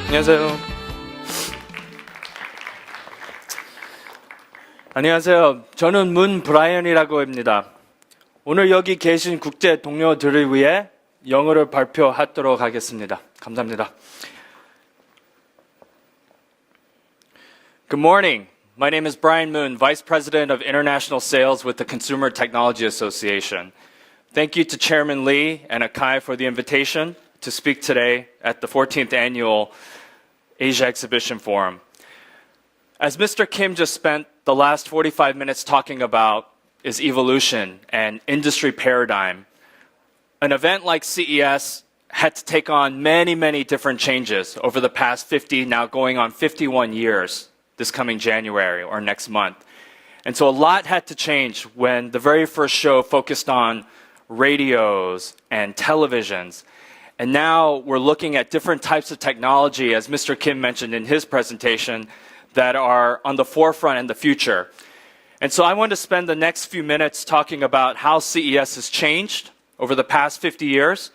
안녕하세요. 안녕하세요. 저는 문 브라이언이라고 합니다. 오늘 여기 계신 국제 동료들을 위해 영어를 발표하도록 하겠습니다. 감사합니다. Good morning. My name is Brian Moon, Vice President of International Sales with the Consumer Technology Association. Thank you to Chairman Lee and Akai for the invitation to speak today at the 14th Annual Asia Exhibition Forum. As Mr. Kim just spent the last 45 minutes talking about is evolution and industry paradigm, an event like CES had to take on many, many different changes over the past 50, now going on 51 years this coming January or next month. And so a lot had to change when the very first show focused on radios and televisions. And now we're looking at different types of technology, as Mr. Kim mentioned in his presentation, that are on the forefront in the future. And so I want to spend the next few minutes talking about how CES has changed over the past 50 years,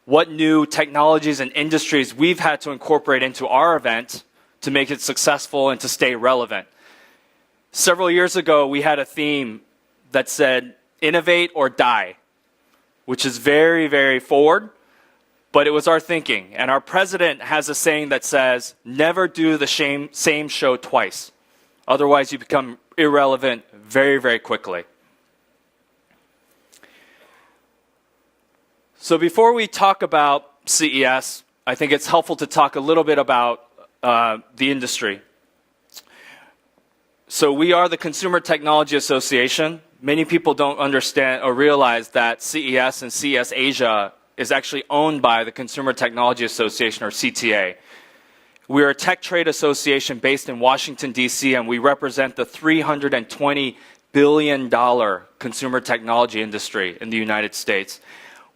what new technologies and industries we've had to incorporate into our event to make it successful and to stay relevant. Several years ago, we had a theme that said, innovate or die, which is very, very forward, but it was our thinking. And our president has a saying that says, never do the same show twice. Otherwise, you become irrelevant very, very quickly. So before we talk about CES, I think it's helpful to talk a little bit about the industry. So we are the Consumer Technology Association. Many people don't understand or realize that CES and CES Asia is actually owned by the Consumer Technology Association, or CTA. We are a tech trade association based in Washington, D.C., and we represent the $320 billion consumer technology industry in the United States.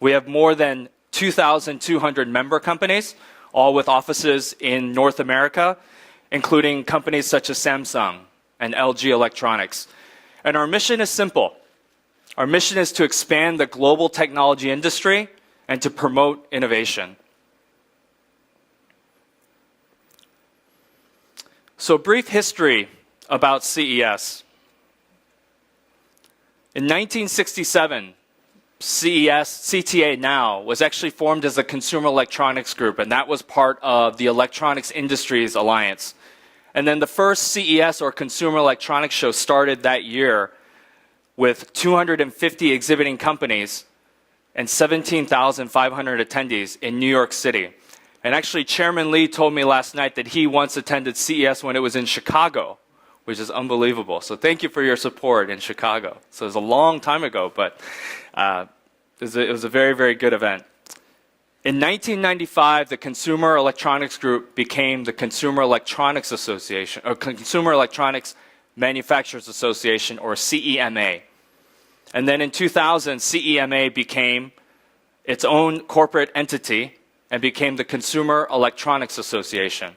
We have more than 2,200 member companies, all with offices in North America, including companies such as Samsung and LG Electronics. And our mission is simple. Our mission is to expand the global technology industry and to promote innovation. So, brief history about CES. In 1967, CTA now was actually formed as a consumer electronics group, and that was part of the Electronics Industries Alliance. And then the first CES, or Consumer Electronics Show, started that year with 250 exhibiting companies and 17,500 attendees in New York City. And actually, Chairman Lee told me last night that he once attended CES when it was in Chicago, which is unbelievable. So thank you for your support in Chicago. So it was a long time ago, but it was a very, very good event. In 1995, the Consumer Electronics Group became the Consumer Electronics Association, or Consumer Electronics Manufacturers Association, or CEMA. And then in 2000, CEMA became its own corporate entity and became the Consumer Electronics Association.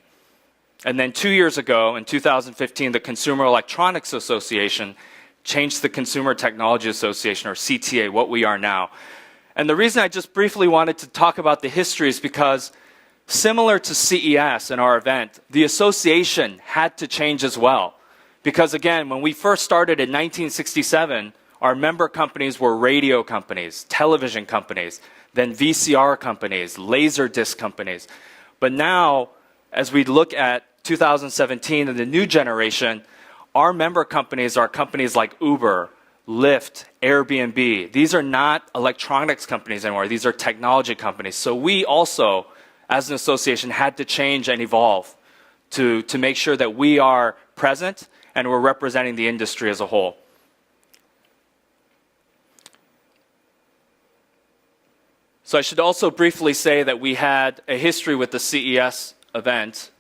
And then 2 years ago, in 2015, the Consumer Electronics Association changed the Consumer Technology Association, or CTA, what we are now. And the reason I just briefly wanted to talk about the history is because, similar to CES and our event, the association had to change as well. Because again, when we first started in 1967, our member companies were radio companies, television companies, then VCR companies, Laserdisc companies. But now, as we look at 2017 and the new generation, our member companies are companies like Uber, Lyft, Airbnb. These are not electronics companies anymore. These are technology companies. So we also, as an association, had to change and evolve to make sure that we are present and we're representing the industry as a whole. So I should also briefly say that we had a history with the CES event.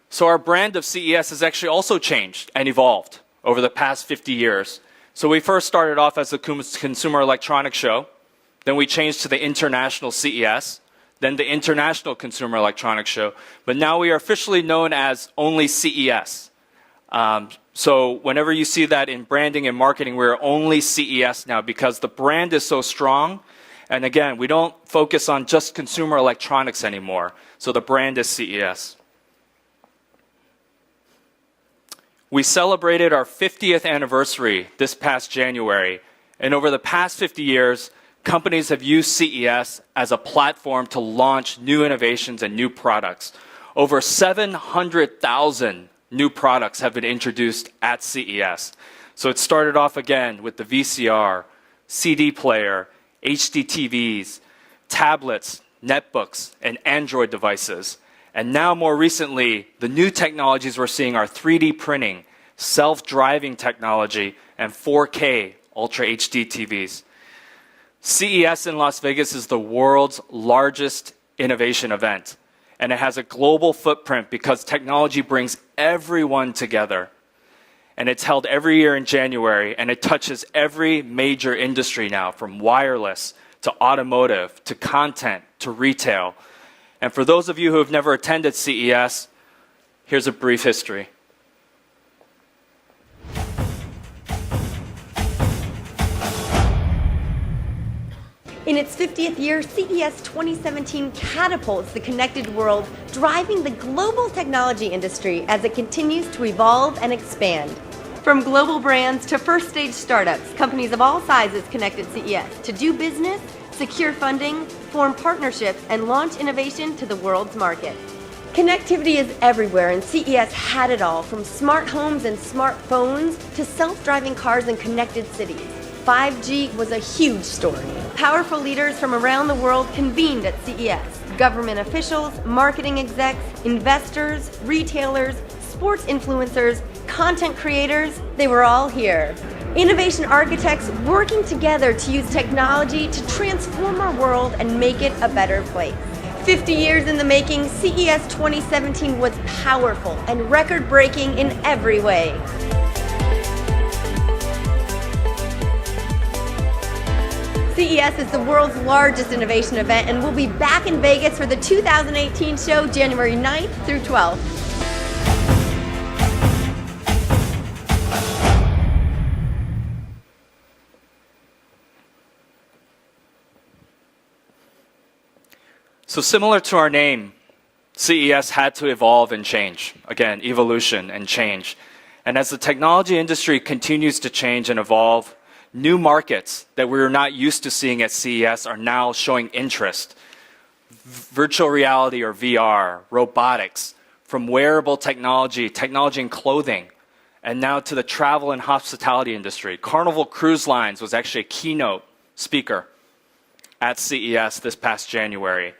So our brand of CES has actually also changed and evolved over the past 50 years. So we first started off as a Consumer Electronics Show. Then we changed to the International CES. Then the International Consumer Electronics Show. But now we are officially known as only CES. So whenever you see that in branding and marketing, we're only CES now because the brand is so strong And again, we don't focus on just consumer electronics anymore. So the brand is CES. We celebrated our 50th anniversary this past January. And over the past 50 years, companies have used CES as a platform to launch new innovations and new products. Over 700,000 new products have been introduced at CES. So it started off again with the VCR, CD player, HD TVs, tablets, netbooks, and Android devices. And now more recently, the new technologies we're seeing are 3D printing, self-driving technology, and 4K Ultra HD TVs. CES in Las Vegas is the world's largest innovation event, and it has a global footprint because technology brings everyone together. And it's held every year in January, and it touches every major industry now, from wireless to automotive to content to retail. And for those of you who have never attended CES, here's a brief history. In its 50th year, CES 2017 catapults the connected world, driving the global technology industry as it continues to evolve and expand. From global brands to first-stage startups, companies of all sizes connect at CES to do business, secure funding, form partnerships, and launch innovation to the world's market. Connectivity is everywhere, and CES had it all, from smart homes and smartphones to self-driving cars and connected cities. 5G was a huge story. Powerful leaders from around the world convened at CES. Government officials, marketing execs, investors, retailers, sports influencers, content creators, they were all here. Innovation architects working together to use technology to transform our world and make it a better place. 50 years in the making, CES 2017 was powerful and record-breaking in every way. CES is the world's largest innovation event, and we'll be back in Vegas for the 2018 show January 9th through 12th. So similar to our name, CES had to evolve and change. Again, evolution and change. And as the technology industry continues to change and evolve, new markets that we were not used to seeing at CES are now showing interest. Virtual reality or VR, robotics, from wearable technology, technology in clothing, and now to the travel and hospitality industry. Carnival Cruise Lines was actually a keynote speaker at CES this past January.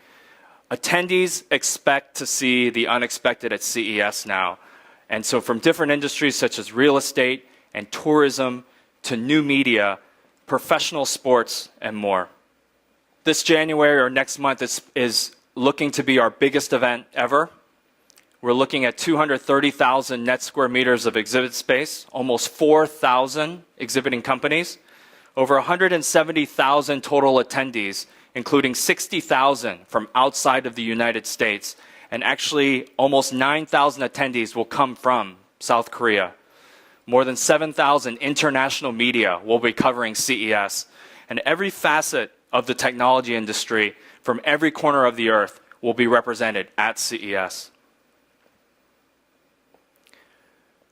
Attendees expect to see the unexpected at CES now. And so from different industries such as real estate and tourism to new media, professional sports, and more. This January or next month is looking to be our biggest event ever. We're looking at 230,000 net square meters of exhibit space, almost 4,000 exhibiting companies, over 170,000 total attendees, including 60,000 from outside of the United States, and actually almost 9,000 attendees will come from South Korea. More than 7,000 international media will be covering CES, and every facet of the technology industry from every corner of the earth will be represented at CES.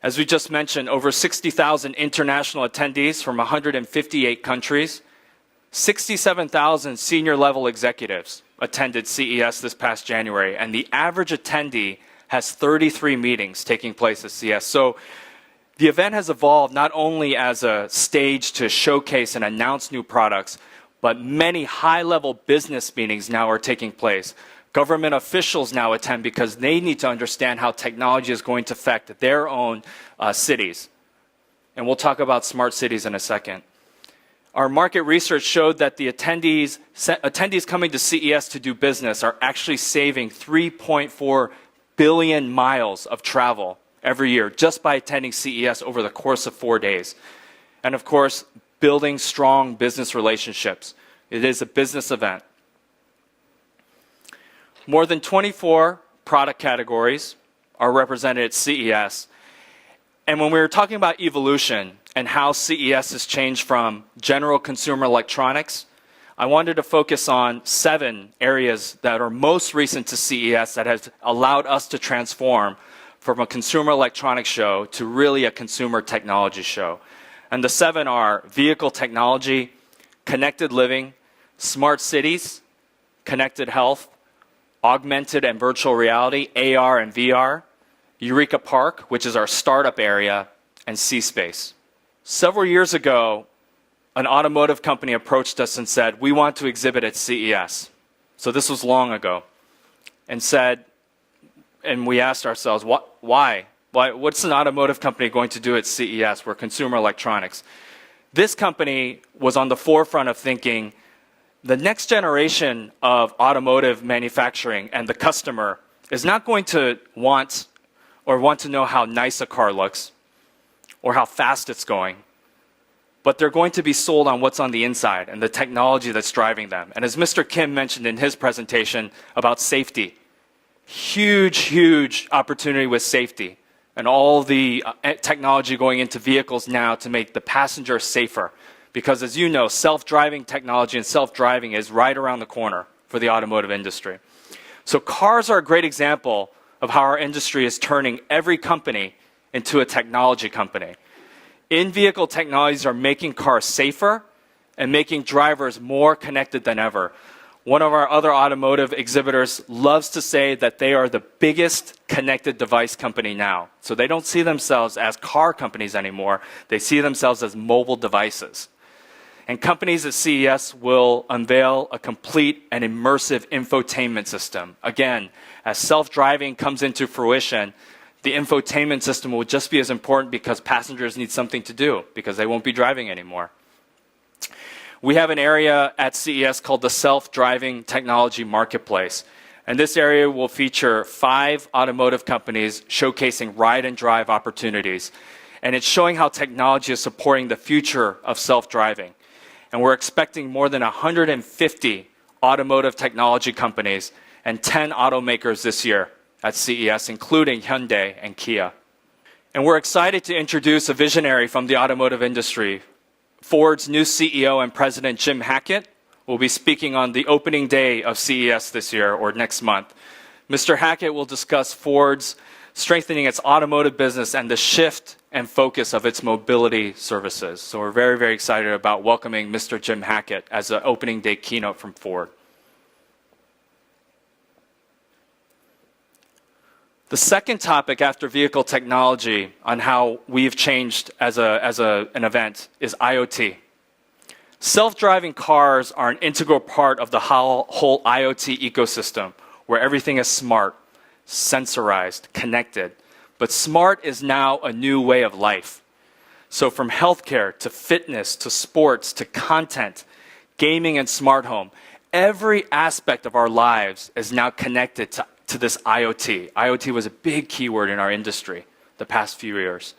As we just mentioned, over 60,000 international attendees from 158 countries, 67,000 senior level executives attended CES this past January, and the average attendee has 33 meetings taking place at CES. So the event has evolved not only as a stage to showcase and announce new products, but many high-level business meetings now are taking place. Government officials now attend because they need to understand how technology is going to affect their own cities. And we'll talk about smart cities in a second. Our market research showed that the attendees coming to CES to do business are actually saving 3.4 billion miles of travel every year just by attending CES over the course of 4 days. And of course, building strong business relationships. It is a business event. More than 24 product categories are represented at CES. And when we were talking about evolution and how CES has changed from general consumer electronics, I wanted to focus on 7 areas that are most recent to CES that has allowed us to transform from a consumer electronics show to really a consumer technology show. And the 7 are vehicle technology, connected living, smart cities, connected health, augmented and virtual reality, AR and VR, Eureka Park, which is our startup area, and C-Space. Several years ago, an automotive company approached us and said, we want to exhibit at CES. So this was long ago. And we asked ourselves, why? What's an automotive company going to do at CES? We're consumer electronics. This company was on the forefront of thinking, the next generation of automotive manufacturing and the customer is not going to want to know how nice a car looks or how fast it's going, but they're going to be sold on what's on the inside and the technology that's driving them. And as Mr. Kim mentioned in his presentation about safety, huge opportunity with safety and all the technology going into vehicles now to make the passenger safer. Because as you know, self-driving technology and self-driving is right around the corner for the automotive industry. So cars are a great example of how our industry is turning every company into a technology company. In-vehicle technologies are making cars safer and making drivers more connected than ever. One of our other automotive exhibitors loves to say that they are the biggest connected device company now. So they don't see themselves as car companies anymore. They see themselves as mobile devices. And companies at CES will unveil a complete and immersive infotainment system. Again, as self-driving comes into fruition, the infotainment system will just be as important because passengers need something to do because they won't be driving anymore. We have an area at CES called the Self-Driving Technology Marketplace. And this area will feature 5 automotive companies showcasing ride and drive opportunities. And it's showing how technology is supporting the future of self-driving. And we're expecting more than 150 automotive technology companies and 10 automakers this year at CES, including Hyundai and Kia. And we're excited to introduce a visionary from the automotive industry. Ford's new CEO and president, Jim Hackett, will be speaking on the opening day of CES this year or next month. Mr. Hackett will discuss Ford's strengthening its automotive business and the shift and focus of its mobility services. So we're very excited about welcoming Mr. Jim Hackett as an opening day keynote from Ford. The second topic after vehicle technology on how we've changed as an event is IoT. Self-driving cars are an integral part of the whole IoT ecosystem where everything is smart, sensorized, connected. But smart is now a new way of life. So from healthcare to fitness to sports to content, gaming and smart home, every aspect of our lives is now connected to this IoT. IoT was a big keyword in our industry the past few years.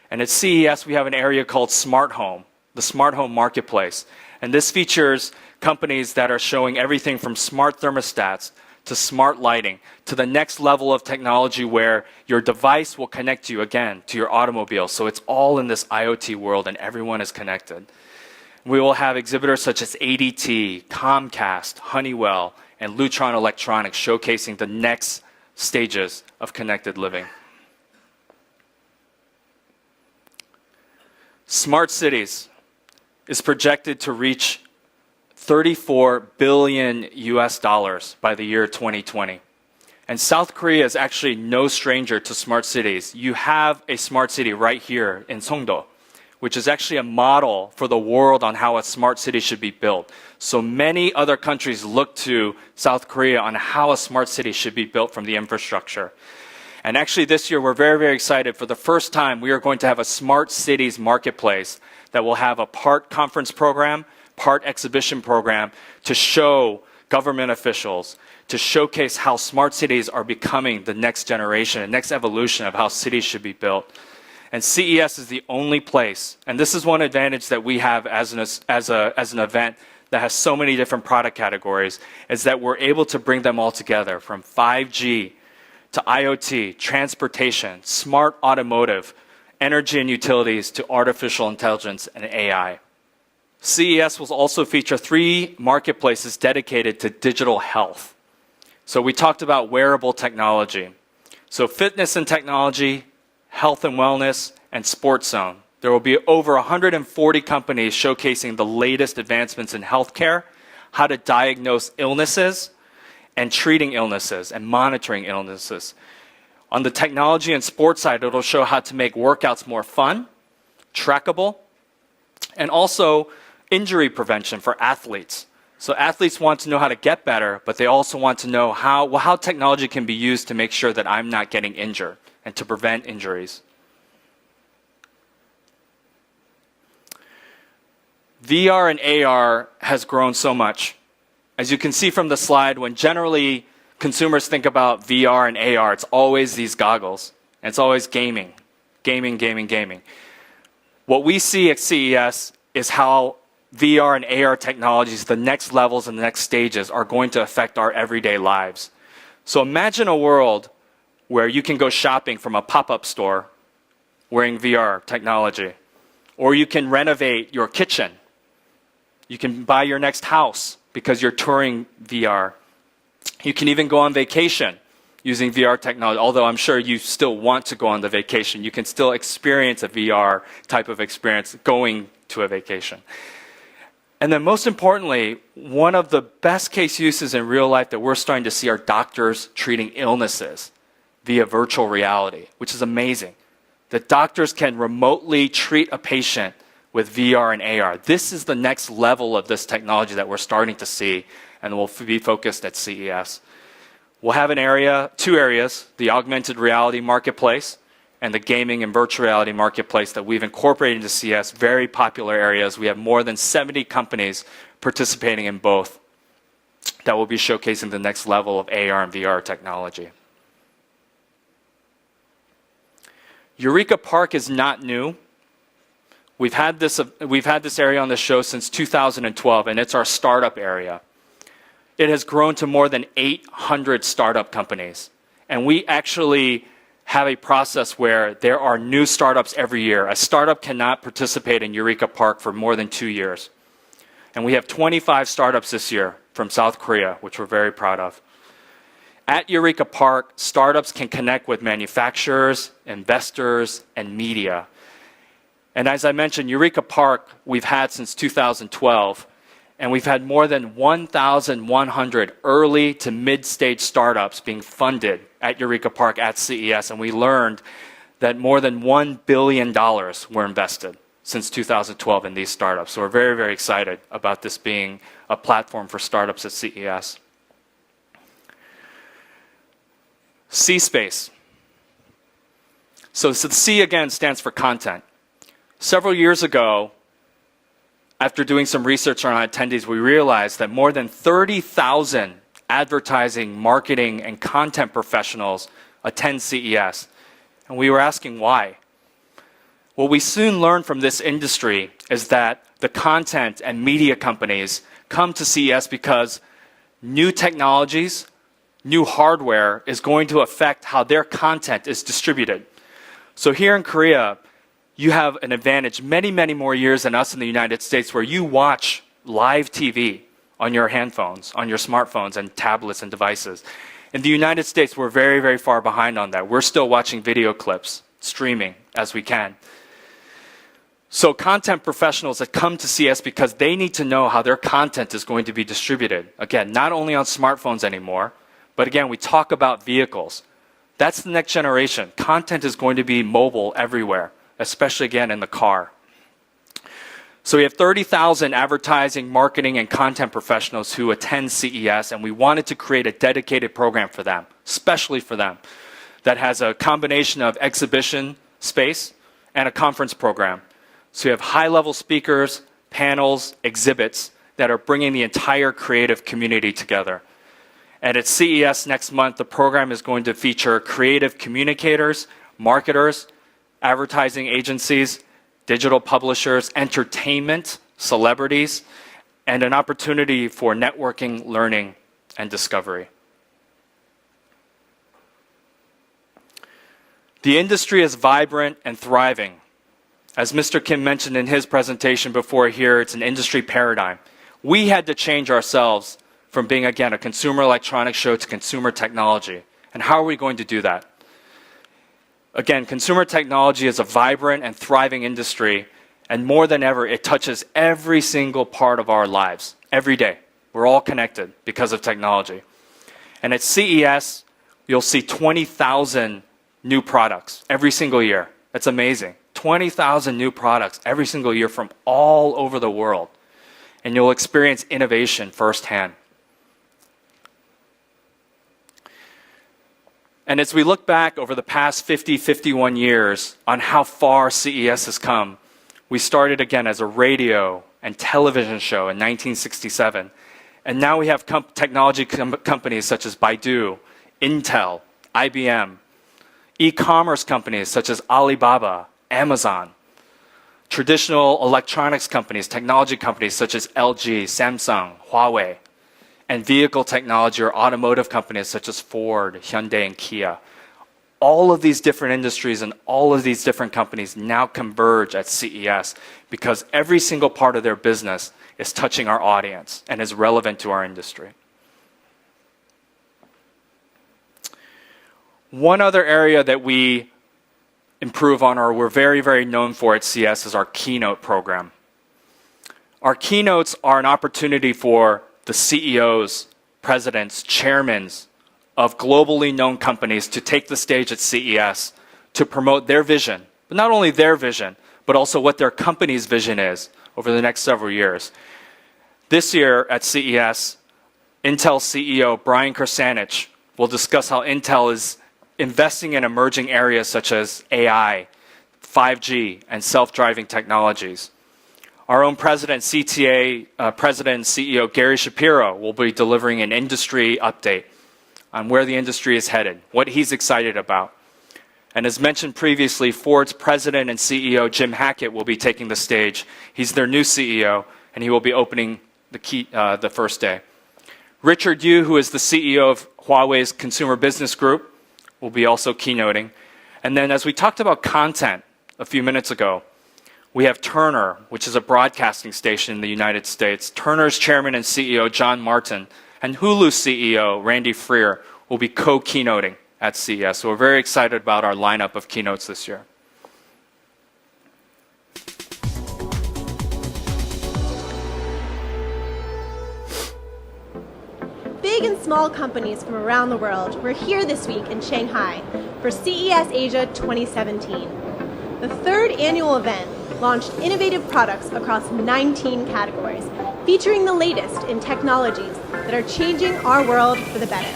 And at CES, we have an area called Smart Home, the Smart Home Marketplace. And this features companies that are showing everything from smart thermostats to smart lighting to the next level of technology where your device will connect you again to your automobile. So it's all in this IoT world and everyone is connected. We will have exhibitors such as ADT, Comcast, Honeywell, and Lutron Electronics showcasing the next stages of connected living. Smart cities is projected to reach $34 billion by the year 2020. And South Korea is actually no stranger to smart cities. You have a smart city right here in Songdo, which is actually a model for the world on how a smart city should be built. So many other countries look to South Korea on how a smart city should be built from the infrastructure. And actually this year we're very excited. For the first time, we are going to have a smart cities marketplace that will have a part conference program, part exhibition program to show government officials, to showcase how smart cities are becoming the next generation, the next evolution of how cities should be built. And CES is the only place, and this is one advantage that we have as an event that has so many different product categories, is that we're able to bring them all together from 5G to IoT, transportation, smart automotive, energy and utilities to artificial intelligence and AI. CES will also feature 3 marketplaces dedicated to digital health. So we talked about wearable technology. So fitness and technology, health and wellness, and sports zone. There will be over 140 companies showcasing the latest advancements in healthcare, how to diagnose illnesses, and treating illnesses and monitoring illnesses. On the technology and sports side, it'll show how to make workouts more fun, trackable, and also injury prevention for athletes. So athletes want to know how to get better, but they also want to know how technology can be used to make sure that I'm not getting injured and to prevent injuries. VR and AR has grown so much. As you can see from the slide, when generally consumers think about VR and AR, it's always these goggles. And it's always gaming. Gaming, gaming, gaming. What we see at CES is how VR and AR technologies, the next levels and the next stages, are going to affect our everyday lives. So imagine a world where you can go shopping from a pop-up store wearing VR technology. Or you can renovate your kitchen. You can buy your next house because you're touring VR. You can even go on vacation using VR technology, although I'm sure you still want to go on the vacation. You can still experience a VR type of experience going to a vacation. And then most importantly, one of the best case uses in real life that we're starting to see are doctors treating illnesses via virtual reality, which is amazing. That doctors can remotely treat a patient with VR and AR. This is the next level of this technology that we're starting to see, and will be focused at CES. We'll have 2 areas, the augmented reality marketplace and the gaming and virtual reality marketplace that we've incorporated into CES, very popular areas. We have more than 70 companies participating in both that will be showcasing the next level of AR and VR technology. Eureka Park is not new. We've had this area on the show since 2012, and it's our startup area. It has grown to more than 800 startup companies. And we actually have a process where there are new startups every year. A startup cannot participate in Eureka Park for more than 2 years. And we have 25 startups this year from South Korea, which we're very proud of. At Eureka Park, startups can connect with manufacturers, investors, and media. And as I mentioned, Eureka Park we've had since 2012, and we've had more than 1,100 early to mid-stage startups being funded at Eureka Park at CES, and we learned that more than $1 billion were invested since 2012 in these startups. So we're very, very excited about this being a platform for startups at CES. C-Space. So the C again stands for content. Several years ago, after doing some research on attendees, we realized that more than 30,000 advertising, marketing, and content professionals attend CES. And we were asking why. What we soon learned from this industry is that the content and media companies come to CES because new technologies, new hardware is going to affect how their content is distributed. So here in Korea, you have an advantage many, many more years than us in the United States, where you watch live TV on your handphones, on your smartphones and tablets and devices. In the United States, we're very, very far behind on that. We're still watching video clips, streaming as we can. So content professionals that come to CES because they need to know how their content is going to be distributed. Again, not only on smartphones anymore, but again, we talk about vehicles. That's the next generation. Content is going to be mobile everywhere, especially again in the car. So we have 30,000 advertising, marketing, and content professionals who attend CES, and we wanted to create a dedicated program for them, especially for them, that has a combination of exhibition space and a conference program. So you have high-level speakers, panels, exhibits that are bringing the entire creative community together. And at CES next month, the program is going to feature creative communicators, marketers, advertising agencies, digital publishers, entertainment, celebrities, and an opportunity for networking, learning, and discovery. The industry is vibrant and thriving. As Mr. Kim mentioned in his presentation before here, it's an industry paradigm. We had to change ourselves from being, again, a consumer electronics show to consumer technology. And how are we going to do that? Again, consumer technology is a vibrant and thriving industry, and more than ever, it touches every single part of our lives, every day. We're all connected because of technology. And at CES, you'll see 20,000 new products every single year. That's amazing. 20,000 new products every single year from all over the world. And you'll experience innovation firsthand. And as we look back over the past 51 years on how far CES has come, we started again as a radio and television show in 1967. And now we have technology companies such as Baidu, Intel, IBM, e-commerce companies such as Alibaba, Amazon, traditional electronics companies, technology companies such as LG, Samsung, Huawei, and vehicle technology or automotive companies such as Ford, Hyundai, and Kia. All of these different industries and all of these different companies now converge at CES because every single part of their business is touching our audience and is relevant to our industry. One other area that we improve on or we're very, very known for at CES is our keynote program. Our keynotes are an opportunity for the CEOs, presidents, chairmen of globally known companies to take the stage at CES to promote their vision, but not only their vision, but also what their company's vision is over the next several years. This year at CES, Intel CEO Brian Krzanich will discuss how Intel is investing in emerging areas such as AI, 5G, and self-driving technologies. Our own president, CTA, President and CEO Gary Shapiro will be delivering an industry update on where the industry is headed, what he's excited about. And as mentioned previously, Ford's president and CEO Jim Hackett will be taking the stage. He's their new CEO, and he will be opening the first day. Richard Yu, who is the CEO of Huawei's Consumer Business Group, will be also keynoting. And then as we talked about content a few minutes ago, we have Turner, which is a broadcasting station in the United States. Turner's chairman and CEO, John Martin, and Hulu's CEO, Randy Freer, will be co-keynoting at CES. So we're very excited about our lineup of keynotes this year. Big and small companies from around the world were here this week in Shanghai for CES Asia 2017. The third annual event launched innovative products across 19 categories, featuring the latest in technologies that are changing our world for the better.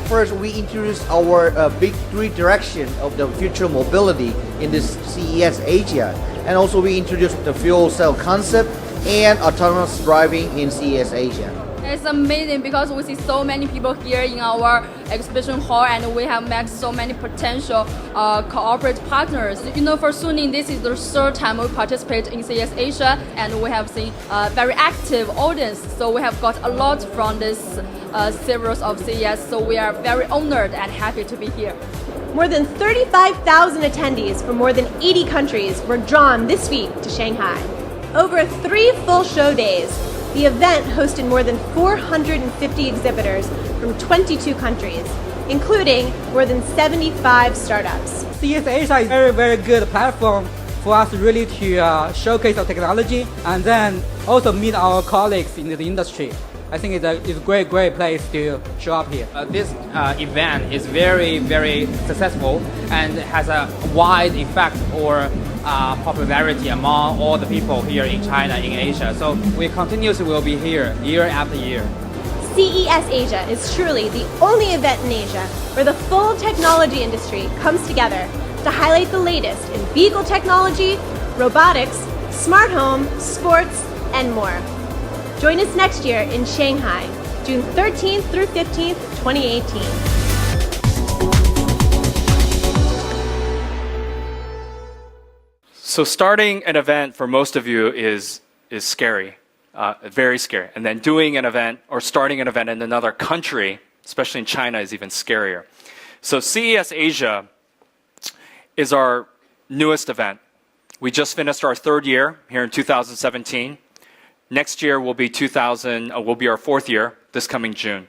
First, we introduced our big three direction of the future mobility in this CES Asia. And also we introduced the fuel cell concept and autonomous driving in CES Asia. It's amazing because we see so many people here in our exhibition hall and we have met so many potential cooperate partners. You know, for Suning, this is the third time we participate in CES Asia and we have seen a very active audience. So we have got a lot from this series of CES. So we are very honored and happy to be here. More than 35,000 attendees from more than 80 countries were drawn this week to Shanghai. Over 3 full show days, the event hosted more than 450 exhibitors from 22 countries, including more than 75 startups. CES Asia is a very, very good platform for us really to showcase our technology and then also meet our colleagues in the industry. I think it's a great place to show up here. This event is very, very successful and has a wide effect or popularity among all the people here in China, in Asia. So we continuously will be here year after year. CES Asia is truly the only event in Asia where the full technology industry comes together to highlight the latest in vehicle technology, robotics, smart home, sports, and more. Join us next year in Shanghai, June 13th through 15th, 2018. So starting an event for most of you is scary, very scary. And then doing an event or starting an event in another country, especially in China, is even scarier. So CES Asia is our newest event. We just finished our third year here in 2017. Next year will be our fourth year, this coming June.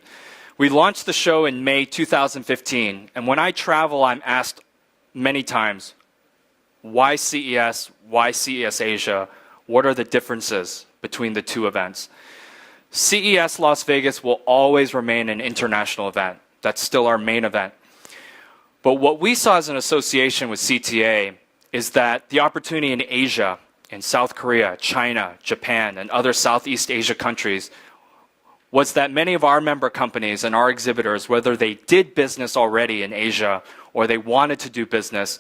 We launched the show in May 2015, and when I travel, I'm asked many times, why CES? Why CES Asia? What are the differences between the two events? CES Las Vegas will always remain an international event. That's still our main event. But what we saw as an association with CTA is that the opportunity in Asia, in South Korea, China, Japan, and other Southeast Asia countries was that many of our member companies and our exhibitors, whether they did business already in Asia or they wanted to do business,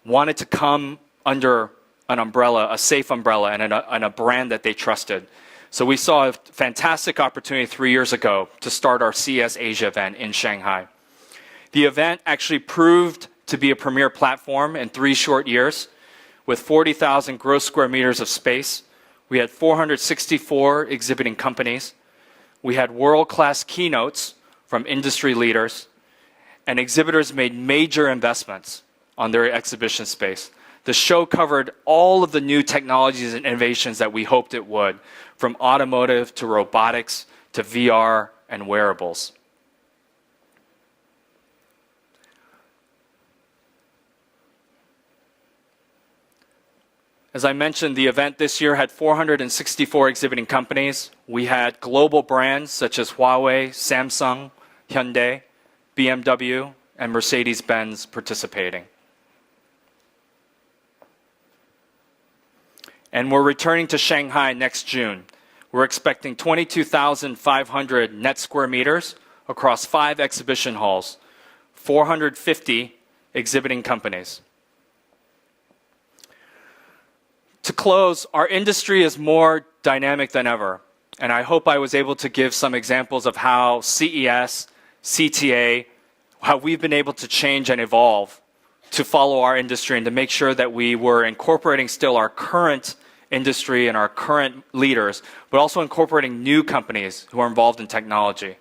wanted to come under an umbrella, a safe umbrella, and a brand that they trusted. So we saw a fantastic opportunity 3 years ago to start our CES Asia event in Shanghai. The event actually proved to be a premier platform in 3 short years. With 40,000 gross square meters of space, we had 464 exhibiting companies. We had world-class keynotes from industry leaders, and exhibitors made major investments on their exhibition space. The show covered all of the new technologies and innovations that we hoped it would, from automotive to robotics to VR and wearables. As I mentioned, the event this year had 464 exhibiting companies. We had global brands such as Huawei, Samsung, Hyundai, BMW, and Mercedes-Benz participating. And we're returning to Shanghai next June. We're expecting 22,500 net square meters across 5 exhibition halls, 450 exhibiting companies. To close, our industry is more dynamic than ever, and I hope I was able to give some examples of how CES, CTA, how we've been able to change and evolve to follow our industry and to make sure that we were incorporating still our current industry and our current leaders, but also incorporating new companies who are involved in technology.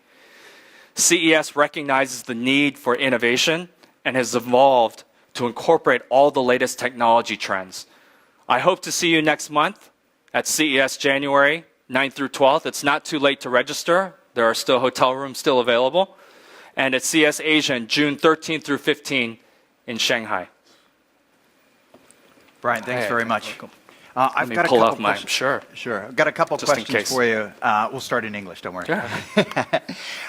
CES recognizes the need for innovation and has evolved to incorporate all the latest technology trends. I hope to see you next month at CES January 9th through 12th. It's not too late to register. There are still hotel rooms still available. And at CES Asia in June 13th through 15th in Shanghai. Brian, thanks very much. Let me pull off my, sure. Sure. I've got a couple Just in questions case. for you. We'll start in English, don't worry. Sure.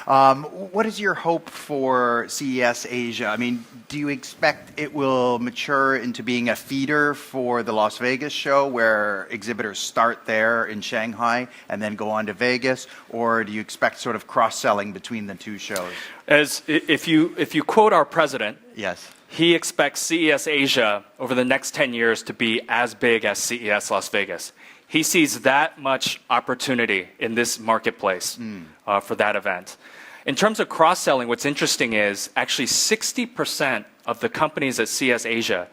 What is your hope for CES Asia? I mean, do you expect it will mature into being a feeder for the Las Vegas show where exhibitors start there in Shanghai and then go on to Vegas? Or do you expect sort of cross-selling between the two shows? As if you quote our president, Yes. he expects CES Asia over the next 10 years to be as big as CES Las Vegas. He sees that much opportunity in this marketplace for that event. In terms of cross-selling, what's interesting is actually 60% of the companies at CES Asia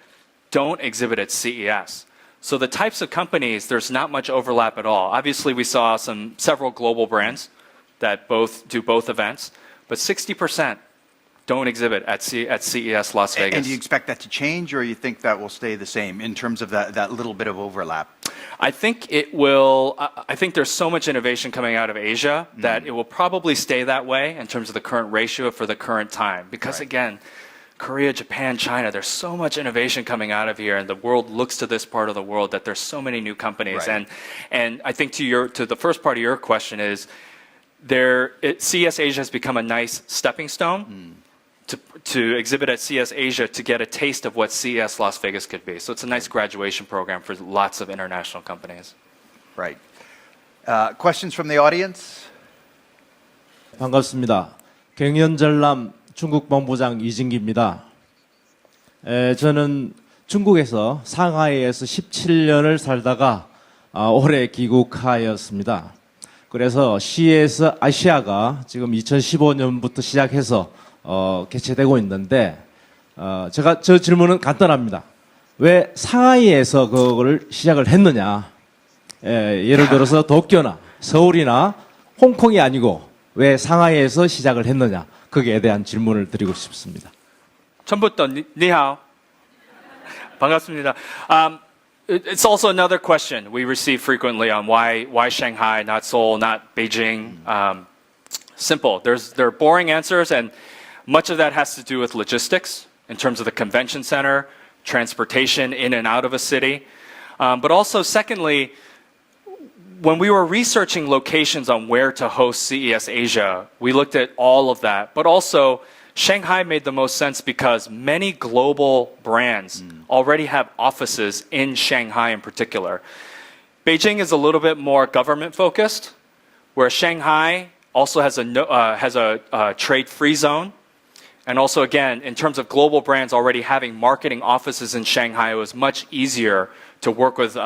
don't exhibit at CES. So the types of companies, there's not much overlap at all. Obviously, we saw several global brands that do both events, but 60% don't exhibit at CES Las Vegas. And do you expect that to change, or you think that will stay the same in terms of that little bit of overlap? I think it will. I think there's so much innovation coming out of Asia that it will probably stay that way in terms of the current ratio for the current time. Because again, Korea, Japan, China, there's so much innovation coming out of here, and the world looks to this part of the world that there's so many new companies. Right. And I think to the first part of your question is, CES Asia has become a nice stepping stone. To exhibit at CES Asia to get a taste of what CES Las Vegas could be. So it's a nice graduation program for lots of international companies. Right. Questions from the audience? 반갑습니다. 경연전람 중국 본부장 이진기입니다. 저는 중국에서 상하이에서 17년을 살다가 올해 귀국하였습니다. 그래서 CES 아시아가 지금 2015년부터 시작해서 개최되고 있는데 저 질문은 간단합니다. 왜 상하이에서 그걸 시작을 했느냐? 예를 들어서 도쿄나 서울이나 홍콩이 아니고 왜 상하이에서 시작을 했느냐? 거기에 대한 질문을 드리고 싶습니다. 처음부터 ni hao. 반갑습니다. It's also another question we receive frequently on why Shanghai, not Seoul, not Beijing. Simple. There are boring answers, and much of that has to do with logistics in terms of the convention center, transportation in and out of a city. But also, secondly, when we were researching locations on where to host CES Asia, we looked at all of that. But also, Shanghai made the most sense because many global brands already have offices in Shanghai in particular. Beijing is a little bit more government focused, where Shanghai also has a trade-free zone. And also, again, in terms of global brands already having marketing offices in Shanghai, it was much easier to work with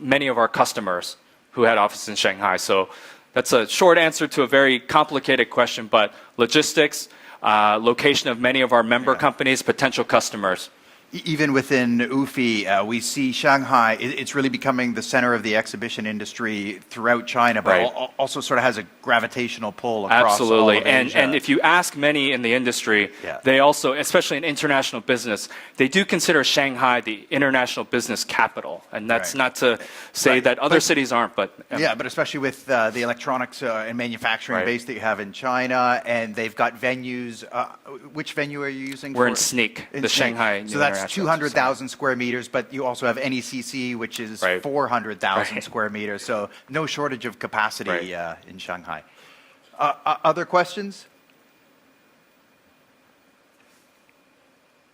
many of our customers who had offices in Shanghai. So that's a short answer to a very complicated question, but logistics, location of many of our member companies, potential customers. Even within UFI, we see Shanghai, it's really becoming the center of the exhibition industry throughout China, but Right. also sort of has a gravitational pull across Absolutely. all of Asia. And if you ask many in the industry, Yeah. they also, especially in international business, they do consider Shanghai the international business capital. And that's Right. not to say Right. that other But- cities aren't, but Yeah, but especially with the electronics and manufacturing Right. base that you have in China, and they've got venues. Which venue are you using? We're for in Sneak, in the Sneak. Shanghai So New that's International 200,000 square meters, but you also have NECC, which is Right. 400,000 Right. square meters. So no shortage of capacity Right. in Shanghai. Other questions?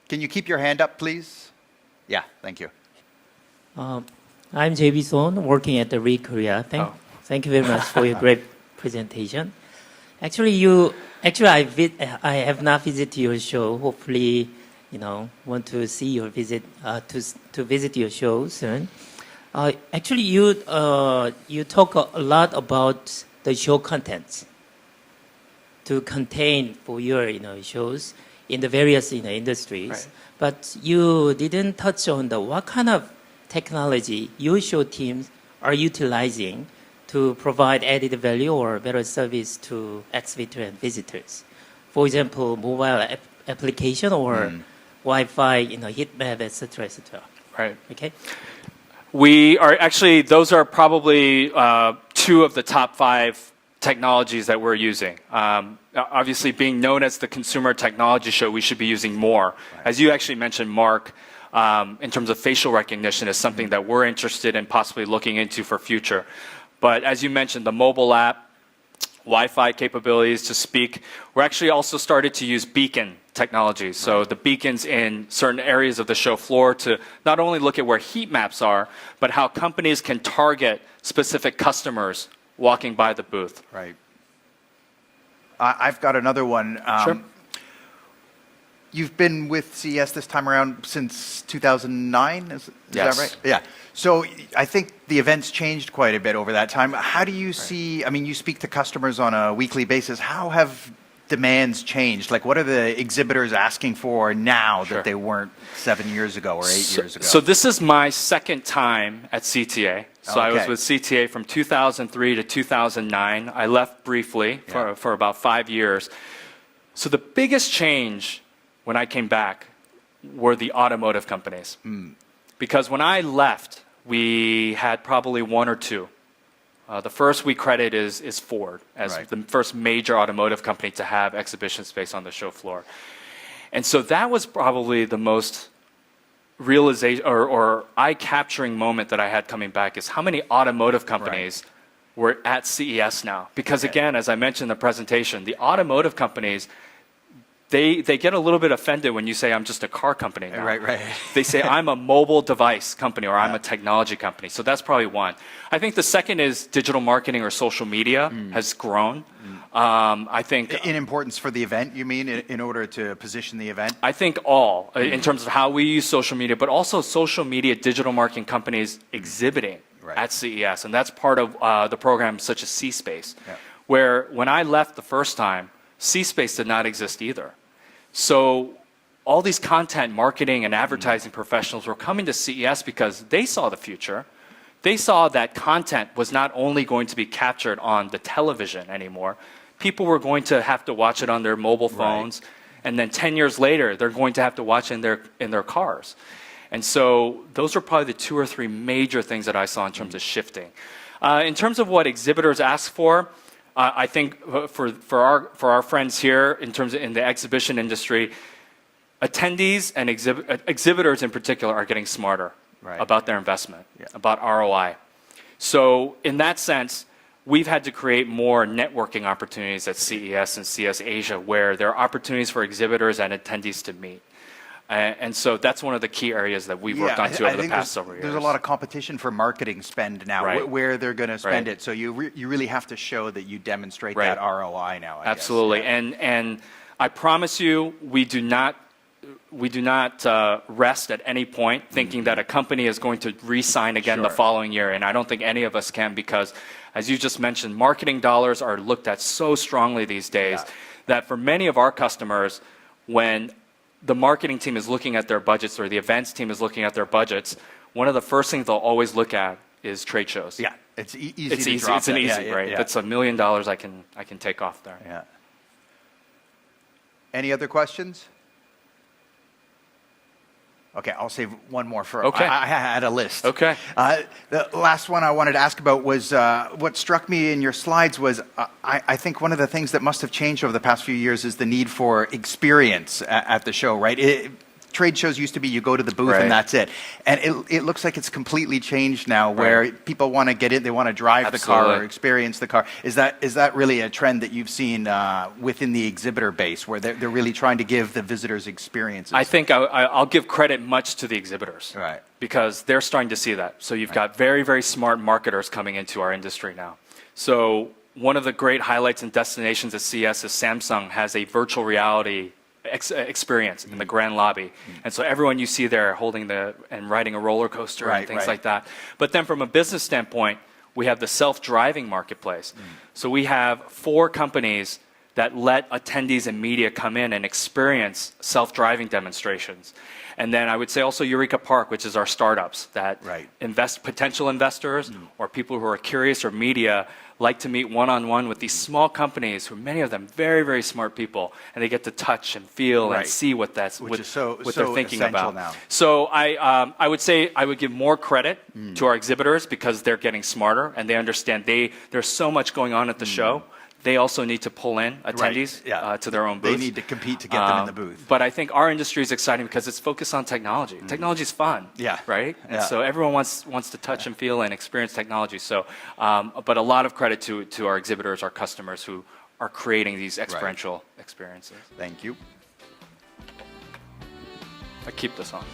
Can you keep your hand up, please? Yeah, thank you. I'm JB Son, working at the RE Korea. Thank you very much for your great presentation. Actually, I have not visited your show. Hopefully, want to see your visit to visit your show soon. Actually, you talk a lot about the show contents to contain for your shows in the various industries, Right. but you didn't touch on what kind of technology your show teams are utilizing to provide added value or better service to exhibitor and visitors. For example, mobile application or Wi-Fi, heat map, etc., etc. right. Okay. We are actually, those are probably two of the top 5 technologies that we're using. Obviously, being known as the Consumer Technology Show, we should be using more. As you actually mentioned, Mark, in terms of facial recognition is something that we're interested in possibly looking into for future. But as you mentioned, the mobile app, Wi-Fi capabilities to speak, we're actually also started to use beacon technology. So the beacons in certain areas of the show floor to not only look at where heat maps are, but how companies can target specific customers walking by the booth. Right. I've got another one. Sure. You've been with CES this time around since 2009, is Yes. that right? Yeah. So I think the event's changed quite a bit over that time. How do you see, I mean, you speak to customers on a weekly basis. How have demands changed? Like, what are the exhibitors asking for now Sure. that they weren't 7 years ago or 8 years ago? So this is my second time at CTA. So I was Okay. with CTA from 2003 to 2009. I left briefly for about 5 years. So the biggest change when I came back were the automotive companies. Because when I left, we had probably 1 or 2. The first we credit is Ford as Right. the first major automotive company to have exhibition space on the show floor. And so that was probably the most realization or eye-capturing moment that I had coming back is how many automotive companies were at CES now. Because again, as I mentioned in the presentation, the automotive companies, they get a little bit offended when you say, I'm just a car company now. Right. They say, I'm a mobile device company or I'm a technology company. So that's probably one. I think the second is digital marketing or social media has grown. I think In importance for the event, you mean, in order to position the event? I think all in terms of how we use social media, but also social media digital marketing companies exhibiting Right. at CES. And that's part of the program such as C-Space, Yeah. where when I left the first time, C-Space did not exist either. So all these content marketing and advertising professionals were coming to CES because they saw the future. They saw that content was not only going to be captured on the television anymore, people were going to have to watch it on their mobile phones. and then 10 years later, they're going to have to watch in their cars. And so those are probably the 2 or 3 major things that I saw in terms of shifting. In terms of what exhibitors ask for, I think for our friends here, in the exhibition industry, attendees and exhibitors in particular are getting smarter about their investment, about ROI. So in that sense, we've had to create more networking opportunities at CES and CES Asia, where there are opportunities for exhibitors and attendees to meet. And so that's one of the key areas that we've worked on over the past several years. There's a lot of competition for marketing spend now, Right. where they're going to spend Right. it. So you really have to show that you demonstrate that ROI now. I Absolutely. Guess. And I promise you, we do not rest at any point thinking that a company is going to re-sign again the following year. And I don't think any of us can, because, as you just mentioned, marketing dollars are looked at so strongly these days that for many of our customers, when the marketing team is looking at their budgets or the events team is looking at their budgets, one of the first things they'll always look at is trade shows. Yeah, it's easy. It's to easy. drop It's an that. easy, right? Yeah. That's $1 million I can take off there. Yeah. Any other questions? Okay, I'll save one more for. Okay. I had a list. Okay. The last one I wanted to ask about was what struck me in your slides was I think one of the things that must have changed over the past few years is the need for experience at the show, right? Trade shows used to be you go to the booth and that's it. And it looks like it's completely changed now, where people want to get in, they want to drive the car or experience the car. Is that really a trend that you've seen within the exhibitor base, where they're really trying to give the visitors experiences? I think I'll give credit much to the exhibitors. Right. Because they're starting to see that. So you've got very, very smart marketers coming into our industry now. So one of the great highlights and destinations at CES is Samsung has a virtual reality experience in the grand lobby. And so everyone you see there holding and riding a roller coaster and things like that. But then from a business standpoint, we have the self-driving marketplace. So we have 4 companies that let attendees and media come in and experience self-driving demonstrations. And then I would say also Eureka Park, which is our startups that potential investors or people who are curious or media like to meet one-on-one with these small companies, who many of them very, very smart people, and they get to touch and feel and see what they're thinking about. Now. So I would say I would give more credit to our exhibitors, because they're getting smarter and they understand there's so much going on at the show. They also need to pull in attendees to their own booths. They need to compete to get them in the booth. But I think our industry is exciting because it's focused on technology. Technology is fun, right? And so everyone wants to touch and feel and experience technology. So, but a lot of credit to our exhibitors, our customers, who are creating these experiential experiences. Thank you. I keep this on.